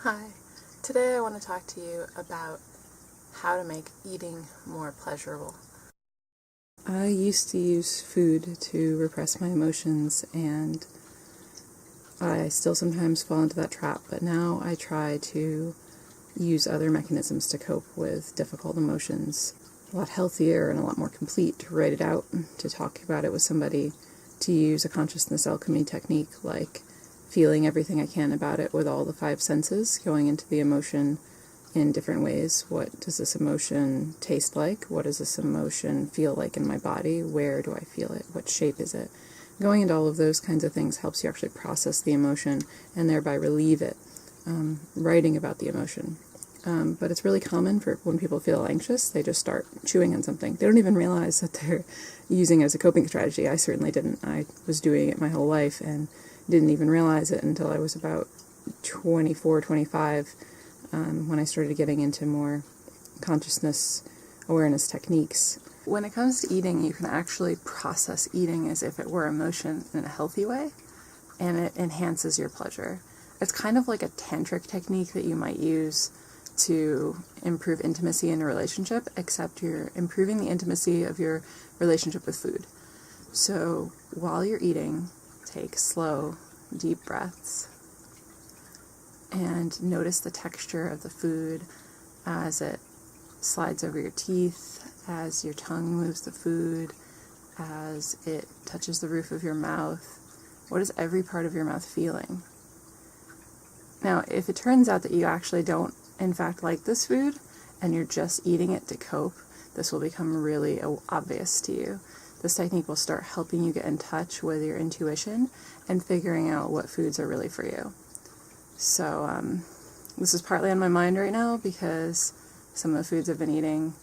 Hi, today I want to talk to you about how to make eating more pleasurable. I used to use food to repress my emotions, and I still sometimes fall into that trap, but now I try to use other mechanisms to cope with difficult emotions. A lot healthier and a lot more complete to write it out, to talk about it with somebody, to use a consciousness alchemy technique like feeling everything I can about it with all the 5 senses, going into the emotion in different ways. What does this emotion taste like? What does this emotion feel like in my body? Where do I feel it? What shape is it? Going into all of those kinds of things helps you actually process the emotion and thereby relieve it. Writing about the emotion. But it's really common for when people feel anxious, they just start chewing on something. They don't even realize that they're using it as a coping strategy. I certainly didn't. I was doing it my whole life and didn't even realize it until I was about 24, 25, when I started getting into more consciousness awareness techniques. When it comes to eating, you can actually process eating as if it were emotion in a healthy way, and it enhances your pleasure. It's kind of like a tantric technique that you might use to improve intimacy in a relationship, except you're improving the intimacy of your relationship with food. So while you're eating, take slow, deep breaths and notice the texture of the food as it slides over your teeth, as your tongue moves the food, as it touches the roof of your mouth. What is every part of your mouth feeling? Now, if it turns out that you actually don't, in fact, like this food, and you're just eating it to cope, this will become really obvious to you. This technique will start helping you get in touch with your intuition and figuring out what foods are really for you. So this is partly on my mind right now because some of the foods I've been eating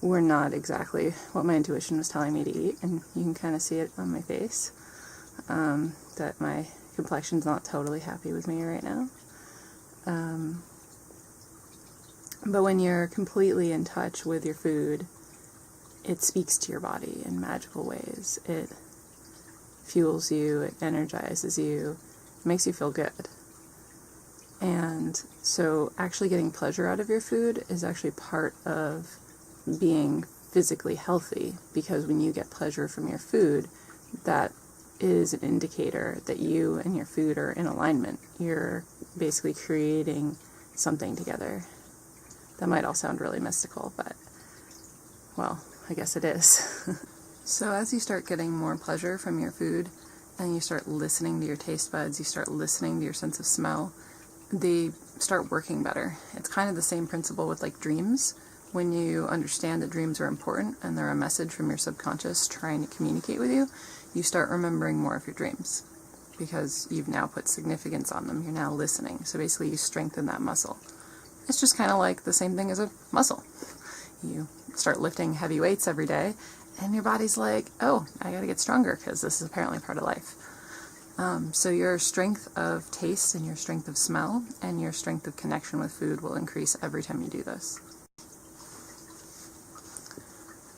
were not exactly what my intuition was telling me to eat, and you can kind of see it on my face, that my complexion's not totally happy with me right now. But when you're completely in touch with your food, it speaks to your body in magical ways. It fuels you, it energizes you, it makes you feel good. And so actually getting pleasure out of your food is actually part of being physically healthy, because when you get pleasure from your food, that is an indicator that you and your food are in alignment. You're basically creating something together. That might all sound really mystical, but, well, I guess it is. So as you start getting more pleasure from your food, and you start listening to your taste buds, you start listening to your sense of smell, they start working better. It's kind of the same principle with like dreams. When you understand that dreams are important and they're a message from your subconscious trying to communicate with you, you start remembering more of your dreams because you've now put significance on them. You're now listening. So basically you strengthen that muscle. It's just kind of like the same thing as a muscle. You start lifting heavy weights every day, and your body's like, oh, I gotta get stronger because this is apparently part of life. So your strength of taste and your strength of smell and your strength of connection with food will increase every time you do this.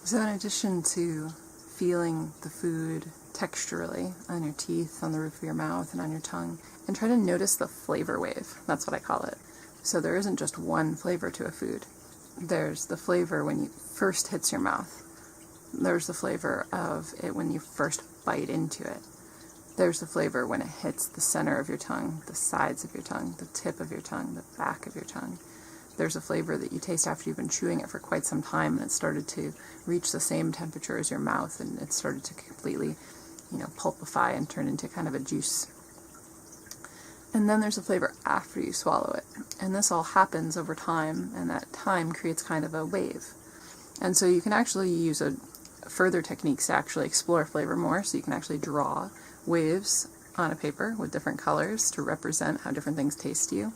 So in addition to feeling the food texturally on your teeth, on the roof of your mouth, and on your tongue, and try to notice the flavor wave. That's what I call it. So there isn't just one flavor to a food. There's the flavor when it first hits your mouth. There's the flavor of it when you first bite into it. There's the flavor when it hits the center of your tongue, the sides of your tongue, the tip of your tongue, the back of your tongue. There's a flavor that you taste after you've been chewing it for quite some time, and it started to reach the same temperature as your mouth, and it started to completely, pulpify and turn into kind of a juice. And then there's a flavor after you swallow it. And this all happens over time, and that time creates kind of a wave. And so you can actually use further techniques to actually explore flavor more, so you can actually draw waves on a paper with different colors to represent how different things taste to you.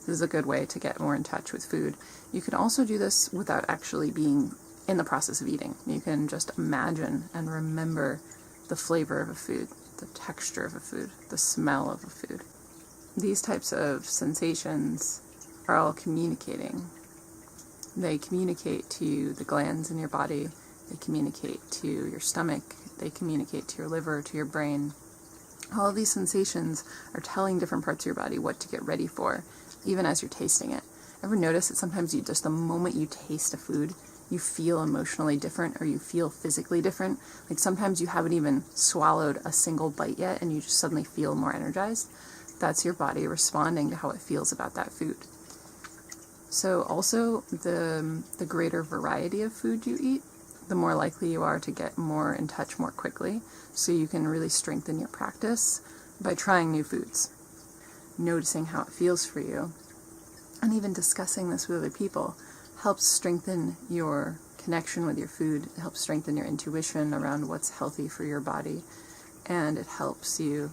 This is a good way to get more in touch with food. You can also do this without actually being in the process of eating. You can just imagine and remember the flavor of a food, the texture of a food, the smell of a food. These types of sensations are all communicating. They communicate to the glands in your body, they communicate to your stomach, they communicate to your liver, to your brain. All of these sensations are telling different parts of your body what to get ready for, even as you're tasting it. Ever notice that sometimes just the moment you taste a food, you feel emotionally different or you feel physically different? Like sometimes you haven't even swallowed a single bite yet and you just suddenly feel more energized. That's your body responding to how it feels about that food. So also, the greater variety of food you eat, the more likely you are to get more in touch more quickly. So you can really strengthen your practice by trying new foods, noticing how it feels for you, and even discussing this with other people helps strengthen your connection with your food. It helps strengthen your intuition around what's healthy for your body, and it helps you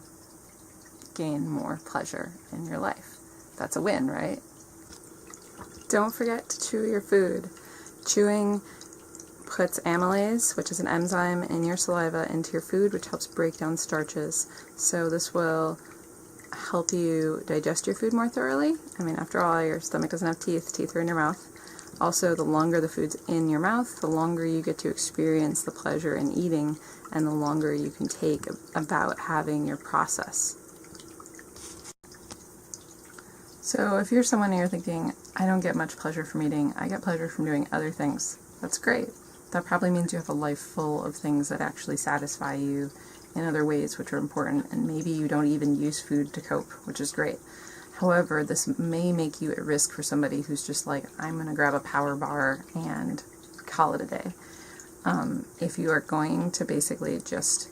gain more pleasure in your life. That's a win, right? Don't forget to chew your food. Chewing puts amylase, which is an enzyme in your saliva, into your food, which helps break down starches. So this will help you digest your food more thoroughly. I mean, after all, your stomach doesn't have teeth. Teeth are in your mouth. Also, the longer the food's in your mouth, the longer you get to experience the pleasure in eating, and the longer you can take about having your process. So if you're someone and you're thinking, I don't get much pleasure from eating, I get pleasure from doing other things, that's great. That probably means you have a life full of things that actually satisfy you in other ways which are important, and maybe you don't even use food to cope, which is great. However, this may make you at risk for somebody who's just like, I'm going to grab a power bar and call it a day. If you are going to basically just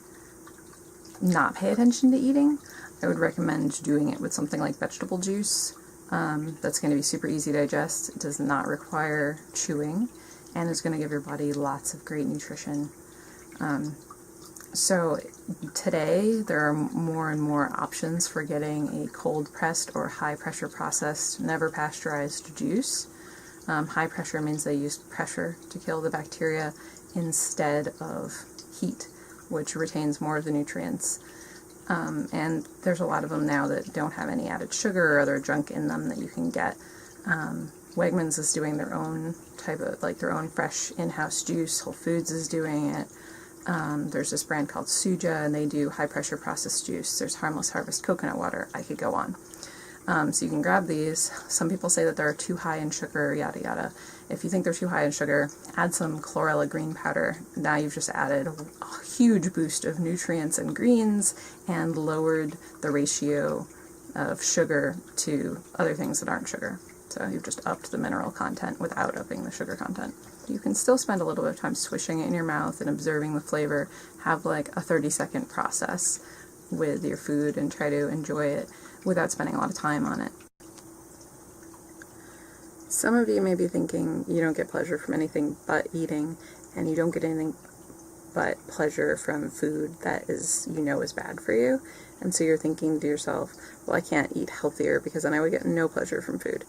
not pay attention to eating, I would recommend doing it with something like vegetable juice. That's going to be super easy to digest. It does not require chewing, and it's going to give your body lots of great nutrition. So today there are more and more options for getting a cold pressed or high pressure processed, never pasteurized juice. High pressure means they use pressure to kill the bacteria instead of heat, which retains more of the nutrients. And there's a lot of them now that don't have any added sugar or other junk in them that you can get. Wegmans is doing their own type of, like their own fresh in-house juice. Whole Foods is doing it. There's this brand called Suja, and they do high pressure processed juice. There's Harmless Harvest coconut water. I could go on. So you can grab these. Some people say that they're too high in sugar, yada yada. If you think they're too high in sugar, add some chlorella green powder. Now you've just added a huge boost of nutrients and greens and lowered the ratio of sugar to other things that aren't sugar. So you've just upped the mineral content without upping the sugar content. You can still spend a little bit of time swishing it in your mouth and observing the flavor. Have like a 30-second process with your food and try to enjoy it without spending a lot of time on it. Some of you may be thinking you don't get pleasure from anything but eating, and you don't get anything but pleasure from food that is bad for you. And so you're thinking to yourself, well, I can't eat healthier because then I would get no pleasure from food.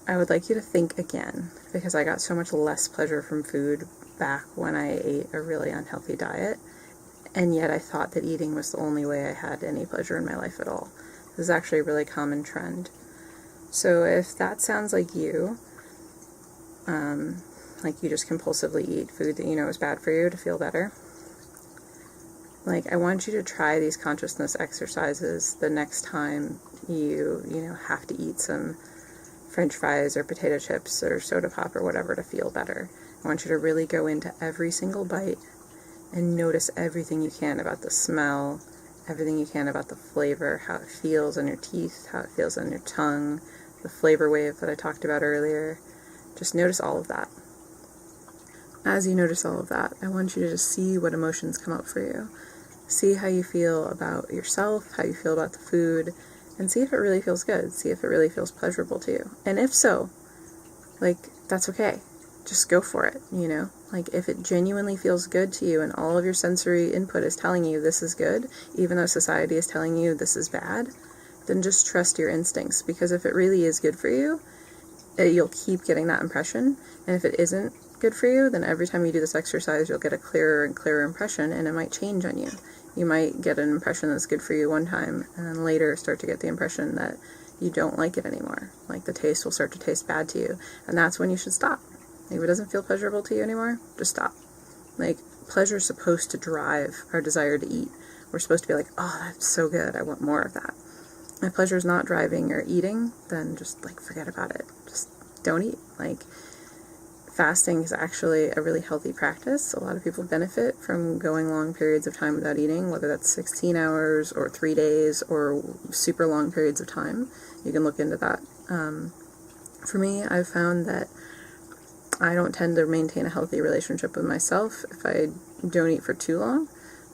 I would like you to think again, because I got so much less pleasure from food back when I ate a really unhealthy diet, and yet I thought that eating was the only way I had any pleasure in my life at all. This is actually a really common trend. So if that sounds like you just compulsively eat food that you know is bad for you to feel better, I want you to try these consciousness exercises the next time you have to eat some French fries or potato chips or soda pop or whatever to feel better. I want you to really go into every single bite and notice everything you can about the smell, everything you can about the flavor, how it feels on your teeth, how it feels on your tongue, the flavor wave that I talked about earlier. Just notice all of that. As you notice all of that, I want you to just see what emotions come up for you. See how you feel about yourself, how you feel about the food, and see if it really feels good. See if it really feels pleasurable to you. And if so, that's okay. Just go for it, if it genuinely feels good to you and all of your sensory input is telling you this is good, even though society is telling you this is bad, then just trust your instincts, because if it really is good for you, you'll keep getting that impression. And if it isn't good for you, then every time you do this exercise, you'll get a clearer and clearer impression, and it might change on you. You might get an impression that's good for you one time, and then later start to get the impression that you don't like it anymore. The taste will start to taste bad to you, and that's when you should stop. If it doesn't feel pleasurable to you anymore, just stop. Pleasure is supposed to drive our desire to eat. We're supposed to be like, oh, that's so good, I want more of that. if pleasure is not driving or eating, then just like forget about it. Just don't eat. Like, fasting is actually a really healthy practice. A lot of people benefit from going long periods of time without eating, whether that's 16 hours or 3 days or super long periods of time. You can look into that. For me, I've found that I don't tend to maintain a healthy relationship with myself if I don't eat for too long.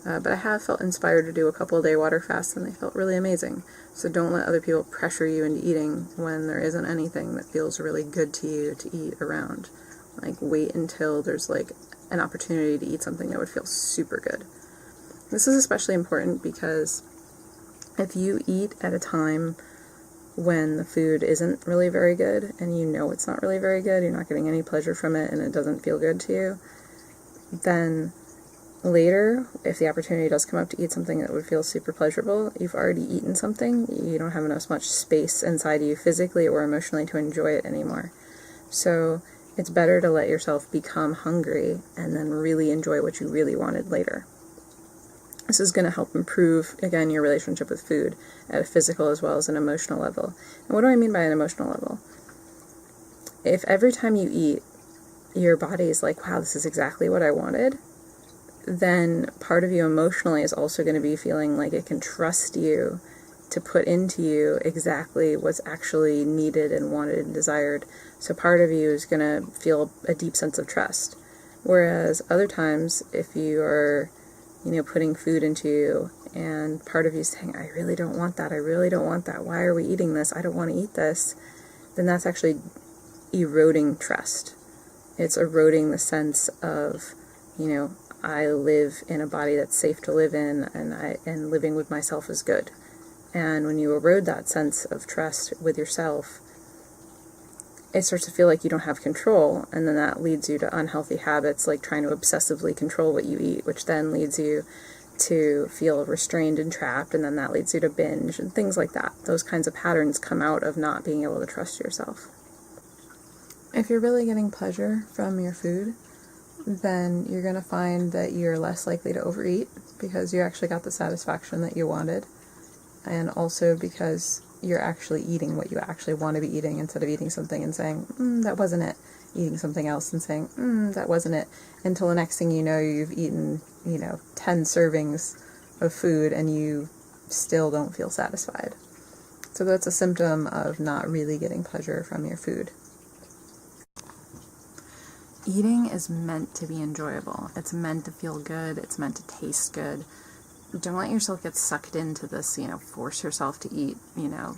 But I have felt inspired to do a couple of day water fasts, and they felt really amazing. So don't let other people pressure you into eating when there isn't anything that feels really good to you to eat around. Like, wait until there's like an opportunity to eat something that would feel super good. This is especially important because if you eat at a time when the food isn't really very good, and you know it's not really very good, you're not getting any pleasure from it, and it doesn't feel good to you, then later, if the opportunity does come up to eat something that would feel super pleasurable, you've already eaten something, you don't have as much space inside you physically or emotionally to enjoy it anymore. So it's better to let yourself become hungry and then really enjoy what you really wanted later. This is going to help improve, again, your relationship with food at a physical as well as an emotional level. And what do I mean by an emotional level? If every time you eat, your body is like, wow, this is exactly what I wanted, then part of you emotionally is also going to be feeling like it can trust you to put into you exactly what's actually needed and wanted and desired. So part of you is going to feel a deep sense of trust. Whereas other times, if you are, putting food into you and part of you is saying, I really don't want that, why are we eating this, I don't want to eat this, then that's actually eroding trust. It's eroding the sense of, I live in a body that's safe to live in, and living with myself is good. And when you erode that sense of trust with yourself, it starts to feel like you don't have control, and then that leads you to unhealthy habits like trying to obsessively control what you eat, which then leads you to feel restrained and trapped, and then that leads you to binge and things like that. Those kinds of patterns come out of not being able to trust yourself. If you're really getting pleasure from your food, then you're going to find that you're less likely to overeat because you actually got the satisfaction that you wanted, and also because you're actually eating what you actually want to be eating instead of eating something and saying, that wasn't it, eating something else and saying, that wasn't it, until the next thing you know, you've eaten, 10 servings of food and you still don't feel satisfied. So that's a symptom of not really getting pleasure from your food. Eating is meant to be enjoyable. It's meant to feel good. It's meant to taste good. Don't let yourself get sucked into this, force yourself to eat,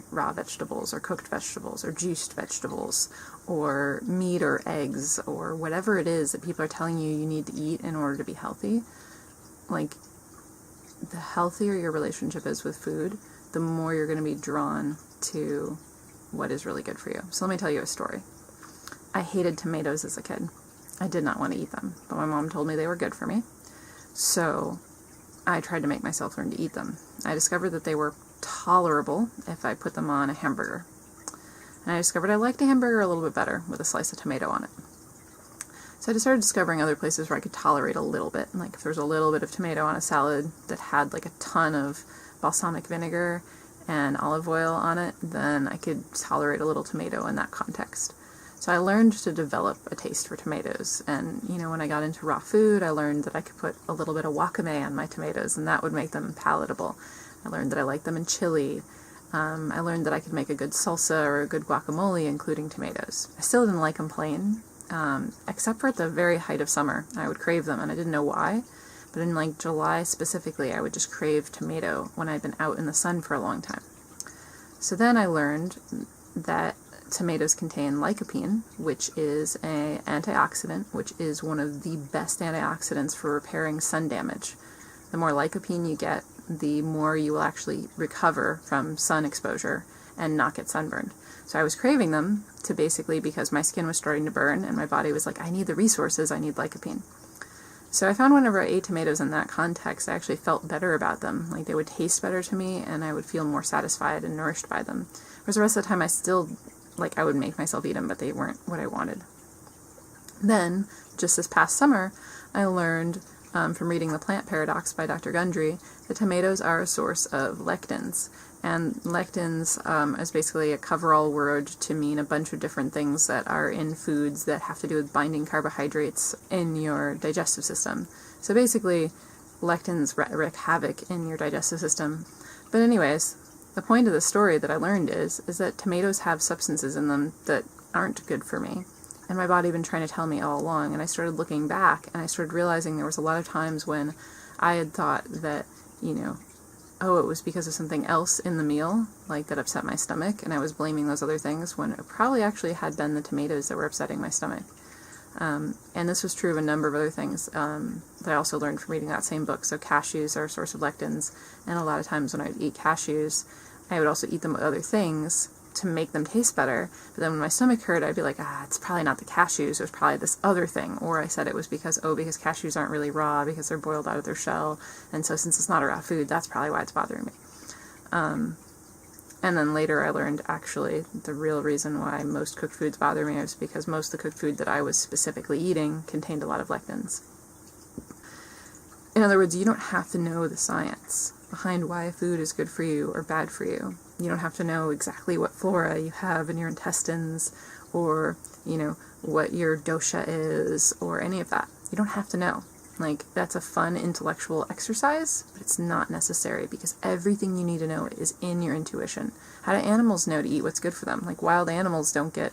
raw vegetables or cooked vegetables or juiced vegetables or meat or eggs or whatever it is that people are telling you you need to eat in order to be healthy. Like, the healthier your relationship is with food, the more you're going to be drawn to what is really good for you. So let me tell you a story. I hated tomatoes as a kid. I did not want to eat them, but my mom told me they were good for me. So I tried to make myself learn to eat them. I discovered that they were tolerable if I put them on a hamburger. And I discovered I liked a hamburger a little bit better with a slice of tomato on it. So I just started discovering other places where I could tolerate a little bit. Like if there was a little bit of tomato on a salad that had like a ton of balsamic vinegar and olive oil on it, then I could tolerate a little tomato in that context. So I learned to develop a taste for tomatoes, and when I got into raw food, I learned that I could put a little bit of wakame on my tomatoes, and that would make them palatable. I learned that I liked them in chili. I learned that I could make a good salsa or a good guacamole, including tomatoes. I still didn't like them plain, except for at the very height of summer. I would crave them, and I didn't know why, but in like July specifically, I would just crave tomato when I'd been out in the sun for a long time. So then I learned that tomatoes contain lycopene, which is an antioxidant, which is one of the best antioxidants for repairing sun damage. The more lycopene you get, the more you will actually recover from sun exposure and not get sunburned. So I was craving them because my skin was starting to burn and my body was like, I need the resources, I need lycopene. So I found whenever I ate tomatoes in that context, I actually felt better about them. Like they would taste better to me and I would feel more satisfied and nourished by them. Whereas the rest of the time I still I would make myself eat them, but they weren't what I wanted. Then, just this past summer, I learned from reading The Plant Paradox by Dr. Gundry that tomatoes are a source of lectins. And lectins is basically a coverall word to mean a bunch of different things that are in foods that have to do with binding carbohydrates in your digestive system. So basically, lectins wreak havoc in your digestive system. But anyways, the point of the story that I learned is that tomatoes have substances in them that aren't good for me. And my body had been trying to tell me all along. And I started looking back, and I started realizing there was a lot of times when I had thought that, it was because of something else in the meal, like that upset my stomach, and I was blaming those other things when it probably actually had been the tomatoes that were upsetting my stomach. And this was true of a number of other things that I also learned from reading that same book. So cashews are a source of lectins, and a lot of times when I would eat cashews, I would also eat them with other things to make them taste better. But then when my stomach hurt, I'd be like, it's probably not the cashews, it was probably this other thing. Or I said it was because cashews aren't really raw, because they're boiled out of their shell, and so since it's not a raw food, that's probably why it's bothering me. And then later I learned actually the real reason why most cooked foods bother me is because most of the cooked food that I was specifically eating contained a lot of lectins. In other words, you don't have to know the science behind why a food is good for you or bad for you. You don't have to know exactly what flora you have in your intestines, or, what your dosha is, or any of that. You don't have to know. That's a fun intellectual exercise, but it's not necessary, because everything you need to know is in your intuition. How do animals know to eat what's good for them? Wild animals don't get,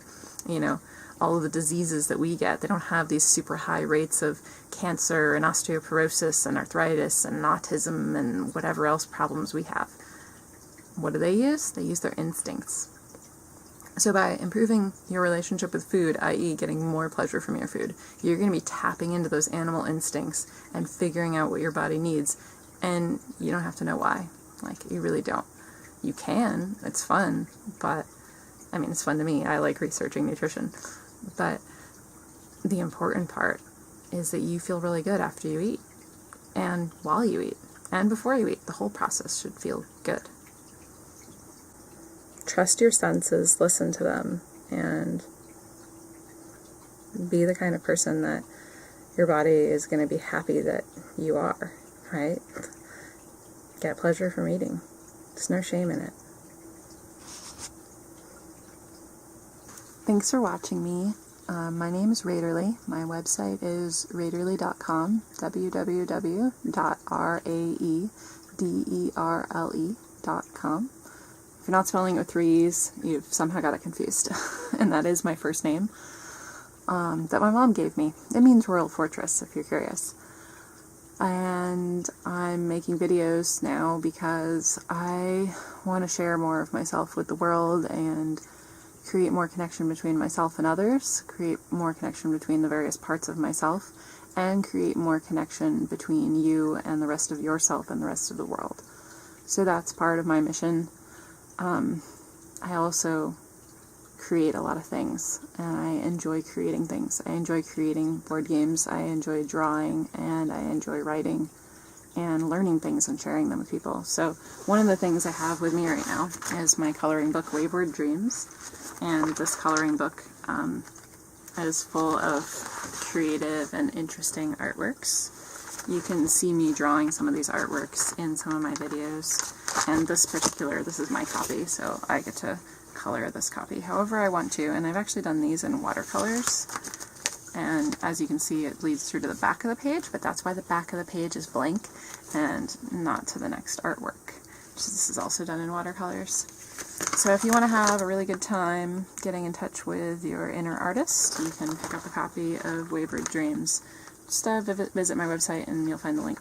all of the diseases that we get. They don't have these super high rates of cancer and osteoporosis and arthritis and autism and whatever else problems we have. What do they use? They use their instincts. So by improving your relationship with food, i.e. getting more pleasure from your food, you're going to be tapping into those animal instincts and figuring out what your body needs. And you don't have to know why. You really don't. You can. It's fun. But, it's fun to me. I like researching nutrition. But the important part is that you feel really good after you eat. And while you eat. And before you eat. The whole process should feel good. Trust your senses, listen to them, and be the kind of person that your body is going to be happy that you are, right? Get pleasure from eating. There's no shame in it. Thanks for watching me. My name is Raderly. My website is raderly.com, www.raederle.com. If you're not spelling it with 3 E's, you've somehow got it confused. And that is my first name that my mom gave me. It means Royal Fortress, if you're curious. And I'm making videos now because I want to share more of myself with the world and create more connection between myself and others, create more connection between the various parts of myself, and create more connection between you and the rest of yourself and the rest of the world. So that's part of my mission. I also create a lot of things, and I enjoy creating things. I enjoy creating board games, I enjoy drawing, and I enjoy writing and learning things and sharing them with people. So one of the things I have with me right now is my coloring book, Wayward Dreams, and this coloring book is full of creative and interesting artworks. You can see me drawing some of these artworks in some of my videos. And this is my copy, so I get to color this copy however I want to. And I've actually done these in watercolors. And as you can see, it leads through to the back of the page, but that's why the back of the page is blank and not to the next artwork. This is also done in watercolors. So if you want to have a really good time getting in touch with your inner artist, you can pick up a copy of Wayward Dreams. Just visit my website and you'll find the link.